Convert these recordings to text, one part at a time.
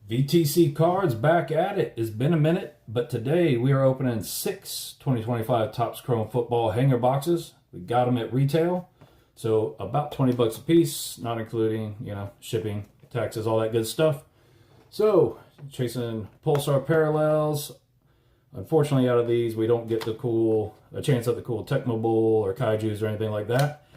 VTC Cards back at it. It's been a minute, but today we are opening 6 2025 Topps Chrome Football hanger boxes. We got them at retail, so about 20 bucks a piece, not including, shipping, taxes, all that good stuff. So, chasing Pulsar parallels. Unfortunately, out of these, we don't get a chance at the cool Tecmo Bowl or Kaijus or anything like that.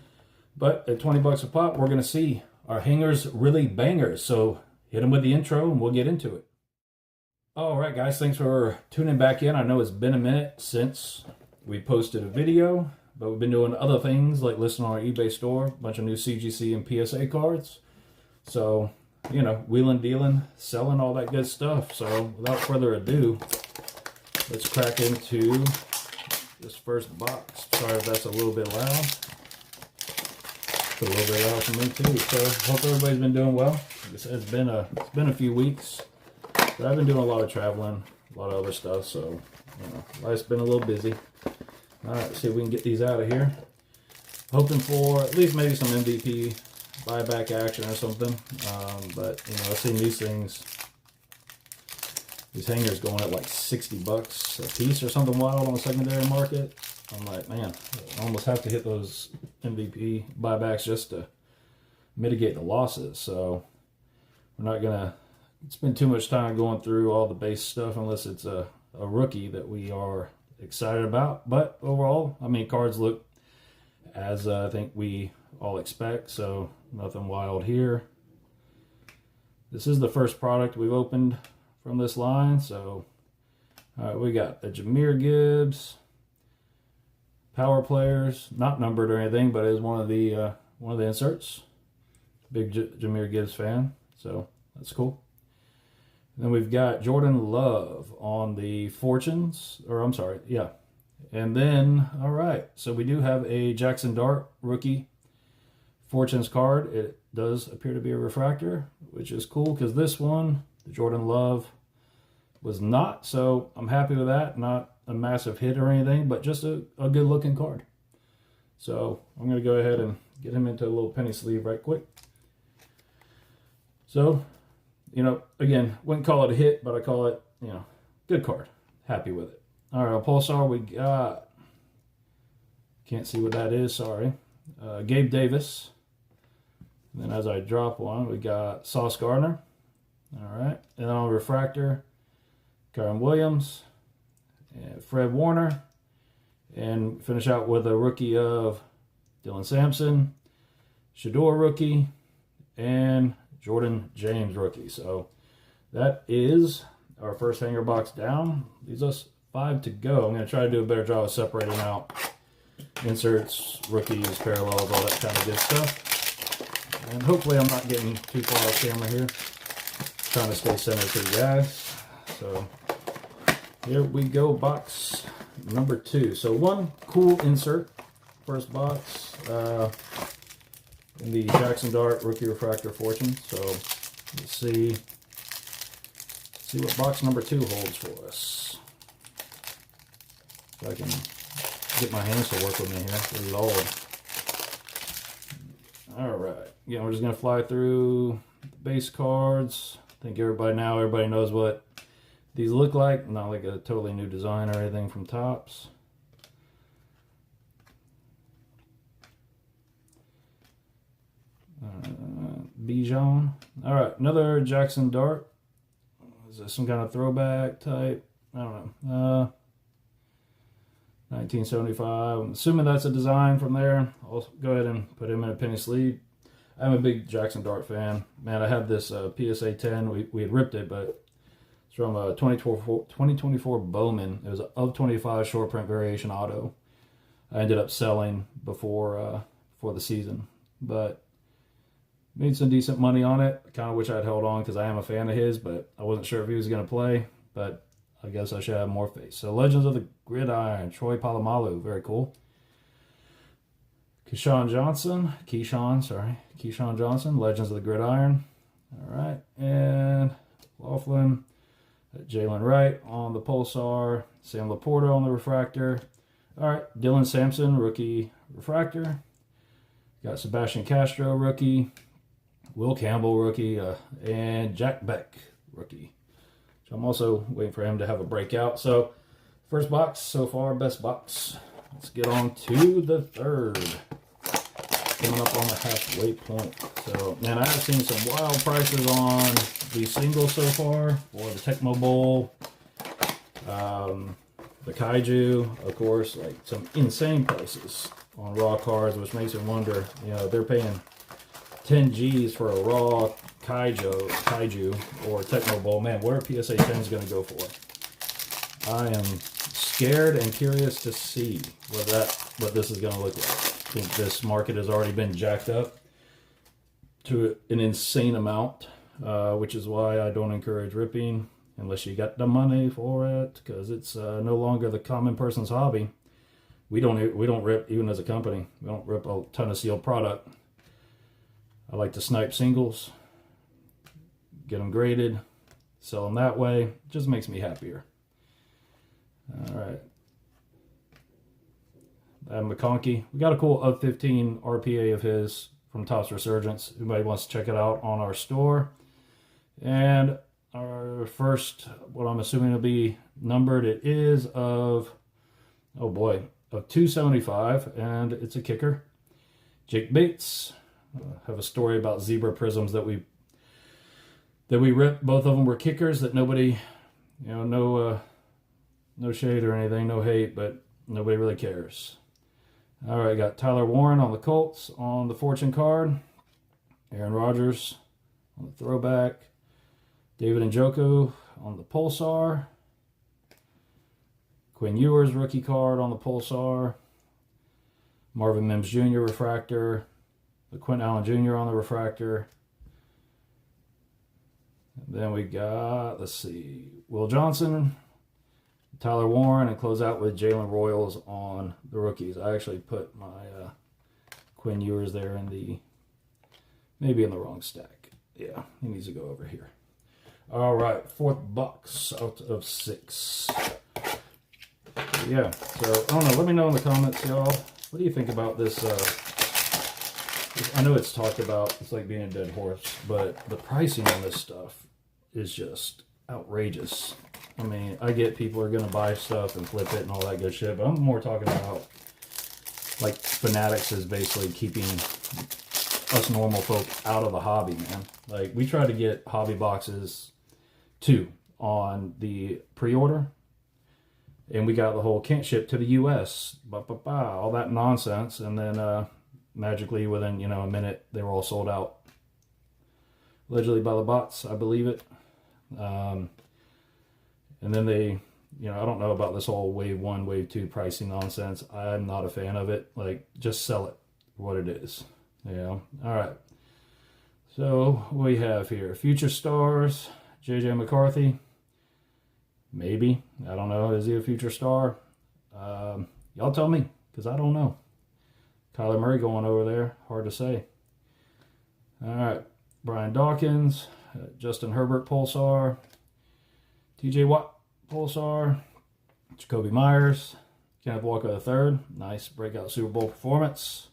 But at 20 bucks a pop, we're going to see our hangers really bangers. So, hit them with the intro and we'll get into it. All right, guys, thanks for tuning back in. I know it's been a minute since we posted a video, but we've been doing other things like listing on our eBay store, a bunch of new CGC and PSA cards. So, wheeling, dealing, selling, all that good stuff. So without further ado, let's crack into this first box. Sorry if that's a little bit loud. It's a little bit loud for me too. So hope everybody's been doing well. It's been a few weeks, but I've been doing a lot of traveling, a lot of other stuff. So life's been a little busy. All right, let's see if we can get these out of here. Hoping for at least maybe some MVP buyback action or something. But I've seen these hangers going at like 60 bucks a piece or something wild on the secondary market. I'm like, man, I almost have to hit those MVP buybacks just to mitigate the losses. So we're not gonna spend too much time going through all the base stuff unless it's a rookie that we are excited about. But overall, cards look as I think we all expect, so nothing wild here. This is the first product we've opened from this line. So all right, we got the Jahmyr Gibbs Power Players, not numbered or anything, but is one of the inserts. Big Jahmyr Gibbs fan, so that's cool. And then we've got Jordan Love on the Fortunes, and then, all right, so we do have a Jackson Dart rookie Fortunes card. It does appear to be a refractor, which is cool because this one, the Jordan Love, was not. So I'm happy with that. Not a massive hit or anything, but just a good looking card. So I'm going to go ahead and get him into a little penny sleeve right quick. So, again, wouldn't call it a hit, but I call it, good card. Happy with it. All right, Pulsar, we got, can't see what that is, sorry. Gabe Davis. And then as I drop one, we got Sauce Gardner. All right, and then on refractor, Kyron Williams and Fred Warner. And finish out with a rookie of Dylan Sampson, Shador rookie, and Jordan James rookie. So that is our first hanger box down. Leaves us 5 to go. I'm going to try to do a better job of separating out inserts, rookies, parallels, all that kind of good stuff. And hopefully I'm not getting too far off camera here. Trying to stay centered to you guys. So here we go, box number 2. So one cool insert, first box, in the Jackson Dart rookie refractor Fortune. So let's see what box number 2 holds for us. If I can get my hands to work with me here. Good Lord. All right. Yeah, we're just going to fly through the base cards. I think everybody knows what these look like. Not like a totally new design or anything from Topps. Bijan. All right, another Jackson Dart. Is this some kind of throwback type? I don't know. 1975. I'm assuming that's a design from there. I'll go ahead and put him in a penny sleeve. I'm a big Jackson Dart fan. Man, I had this PSA 10. We had ripped it, but it's from a 2024 Bowman. It was a of 25 short print variation auto. I ended up selling before the season, but made some decent money on it. I kind of wish I'd held on because I am a fan of his, but I wasn't sure if he was going to play, but I guess I should have more faith. So Legends of the Gridiron, Troy Polamalu, very cool. Keyshawn Johnson, Legends of the Gridiron. All right, and Laughlin, Jalen Wright on the Pulsar, Sam Laporta on the refractor. All right, Dylan Sampson, rookie refractor. Got Sebastian Castro, rookie. Will Campbell, rookie. And Jack Beck, rookie. So I'm also waiting for him to have a breakout. So first box so far, best box. Let's get on to the third. Coming up on the halfway point. So, man, I have seen some wild prices on these singles so far. For the Tecmo Bowl, the Kaiju, of course, like some insane prices on raw cards, which makes me wonder, you know, they're paying 10 G's for a raw Kaiju or Tecmo Bowl. Man, what are PSA 10s going to go for? I am scared and curious to see what this is going to look like. I think this market has already been jacked up to an insane amount, which is why I don't encourage ripping unless you got the money for it, because it's no longer the common person's hobby. We don't rip, even as a company. We don't rip a ton of sealed product. I like to snipe singles, get them graded, sell them that way. It just makes me happier. All right. McConkey. We got a cool up 15 RPA of his from Topps Resurgence. Anybody wants to check it out on our store. And our first, what I'm assuming will be numbered, it is of, oh boy, of 275, and it's a kicker. Jake Bates. Have a story about zebra prisms that we ripped. Both of them were kickers that nobody, you know, no shade or anything, no hate, but nobody really cares. All right, got Tyler Warren on the Colts on the fortune card. Aaron Rodgers on the throwback. David Njoku on the Pulsar. Quinn Ewers rookie card on the Pulsar. Marvin Mims Jr. refractor. The Quentin Allen Jr. on the refractor. And then we got, let's see, Will Johnson, Tyler Warren, and close out with Jalen Royals on the rookies. I actually put my Quinn Ewers there in the, maybe in the wrong stack. Yeah, he needs to go over here. All right, fourth box out of 6. Yeah, so I don't know. Let me know in the comments, y'all. What do you think about this? I know it's talked about. It's like being a dead horse, but the pricing on this stuff is just outrageous. I mean, I get people are going to buy stuff and flip it and all that good shit, but I'm more talking about, like, Fanatics is basically keeping us normal folk out of the hobby, man. Like, we try to get hobby boxes, too, on the pre-order, and we got the whole can't ship to the U.S., all that nonsense, and then magically within, you know, a minute, they were all sold out. Allegedly by the bots, I believe it. And then they, you know, I don't know about this whole wave 1, wave 2 pricing nonsense. I'm not a fan of it. Like, just sell it for what it is. You know? All right. So, what we have here? Future Stars, J.J. McCarthy. Maybe. I don't know. Is he a future star? Y'all tell me, because I don't know. Kyler Murray going over there. Hard to say. All right. Brian Dawkins, Justin Herbert Pulsar. TJ Watt Pulsar, Jacoby Myers, Kenneth Walker III, nice breakout Super Bowl performance.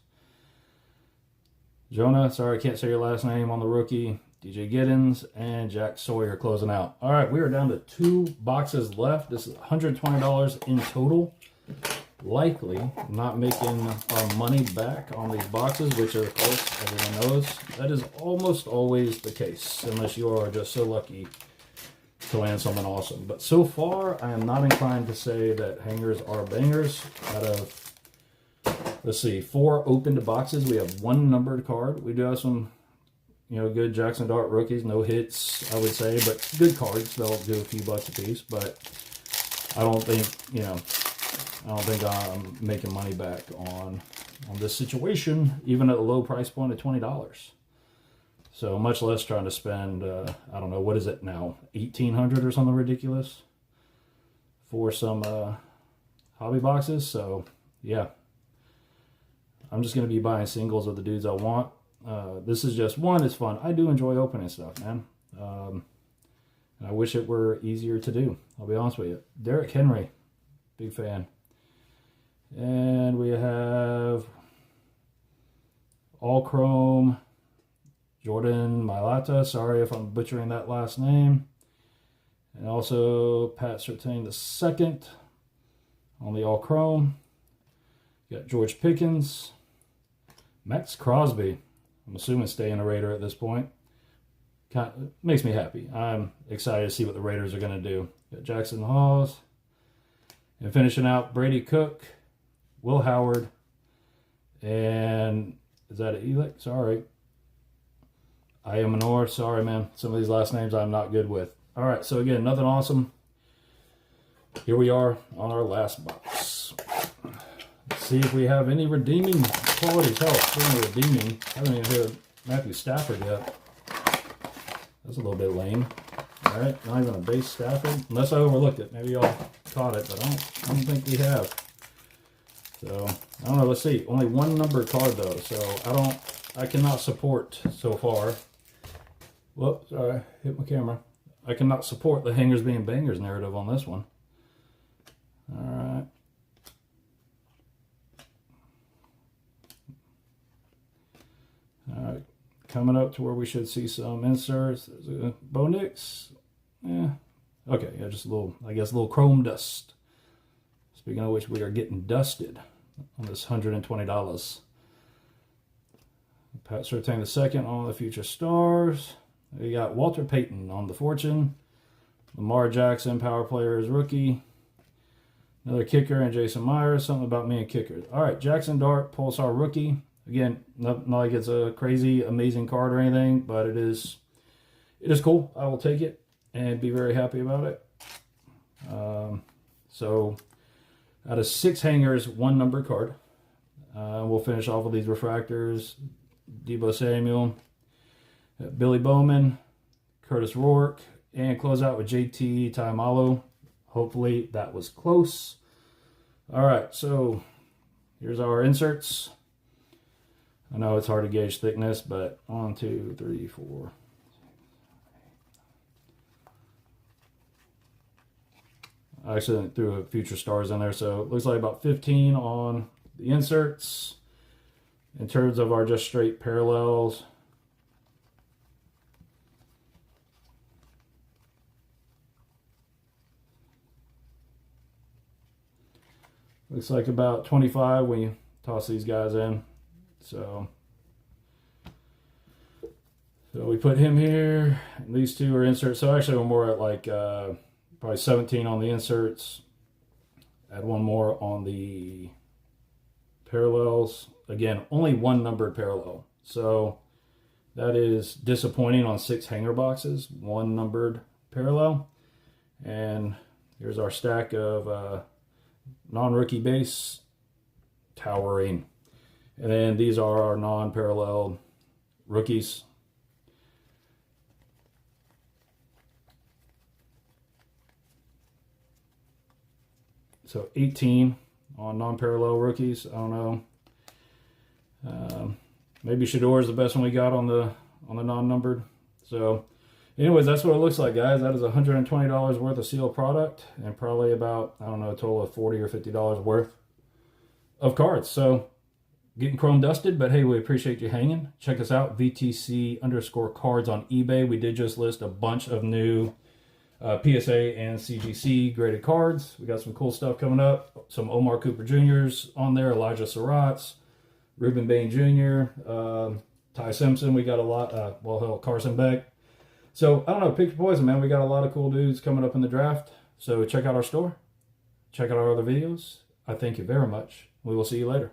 Jonah, sorry I can't say your last name on the rookie. DJ Giddens and Jack Sawyer closing out. All right, we are down to 2 boxes left. This is $120 in total. Likely not making our money back on these boxes, which of course everyone knows that is almost always the case, unless you are just so lucky to land something awesome. But so far, I am not inclined to say that hangers are bangers. Out of, let's see, 4 opened boxes, we have 1 numbered card. We do have some, you know, good Jackson Dart rookies, no hits, I would say, but good cards. They'll do a few bucks a piece, but I don't think, you know, I don't think I'm making money back on this situation, even at a low price point of $20. So much less trying to spend, I don't know, what is it now, $1,800 or something ridiculous for some hobby boxes. So, yeah. I'm just going to be buying singles of the dudes I want. This is just, one, it's fun. I do enjoy opening stuff, man. I wish it were easier to do. I'll be honest with you. Derrick Henry, big fan. And we have all chrome Jordan Mailata. Sorry if I'm butchering that last name. And also Pat Surtain the second on the all chrome. You got George Pickens, Max Crosby. I'm assuming staying a Raider at this point. Kind of makes me happy. I'm excited to see what the Raiders are going to do. Got Jackson Hawes. And finishing out Brady Cook, Will Howard, and is that an Elix? Sorry. I am Manor. Sorry, man. Some of these last names I'm not good with. All right, so again, nothing awesome. Here we are on our last box. Let's see if we have any redeeming qualities. Hell, speaking of redeeming, I haven't even heard Matthew Stafford yet. That's a little bit lame. All right, not even a base Stafford. Unless I overlooked it. Maybe y'all caught it, but I don't think we have. So, I don't know. Let's see. Only one number card, though. So, I cannot support so far. Whoops, sorry. Hit my camera. I cannot support the hangers being bangers narrative on this one. All right. All right. Coming up to where we should see some inserts. There's a Bo Nix. Yeah. Okay, yeah, just a little, I guess, a little chrome dust. Speaking of which, we are getting dusted on this $120. Pat Surtain the second on the Future Stars. We got Walter Payton on the Fortune. Lamar Jackson, power player, is rookie. Another kicker and Jason Myers. Something about me and kickers. All right, Jackson Dart, Pulsar rookie. Again, not like it's a crazy, amazing card or anything, but it is cool. I will take it and be very happy about it. So, out of 6 hangers, 1 number card. We'll finish off with these refractors. Deebo Samuel, Billy Bowman, Curtis Rourke, and close out with JT Taimalo. Hopefully that was close. All right, so here's our inserts. I know it's hard to gauge thickness, but 1, 2, 3, 4. I actually threw a Future Stars in there, so it looks like about 15 on the inserts. In terms of our just straight parallels, looks like about 25 when you toss these guys in. So we put him here. And these two are inserts. So actually we're more at like probably 17 on the inserts. Add one more on the parallels. Again, only 1 numbered parallel. So that is disappointing on 6 hanger boxes. 1 numbered parallel. And here's our stack of non-rookie base. Towering. And then these are our non-parallel rookies. So 18 on non-parallel rookies. I don't know. Maybe Shador is the best one we got on the non-numbered. So anyways, that's what it looks like, guys. That is $120 worth of sealed product and probably about, I don't know, a total of $40 or $50 worth of cards. So getting chrome dusted, but hey, we appreciate you hanging. Check us out, VTC_cards on eBay. We did just list a bunch of new PSA and CGC graded cards. We got some cool stuff coming up. Some Omar Cooper Jr.'s on there, Elijah Surratt's, Ruben Bain Jr., Ty Simpson. We got a lot, well, hell, Carson Beck. So, I don't know, pick your poison, man. We got a lot of cool dudes coming up in the draft. So, check out our store. Check out our other videos. I thank you very much. We will see you later.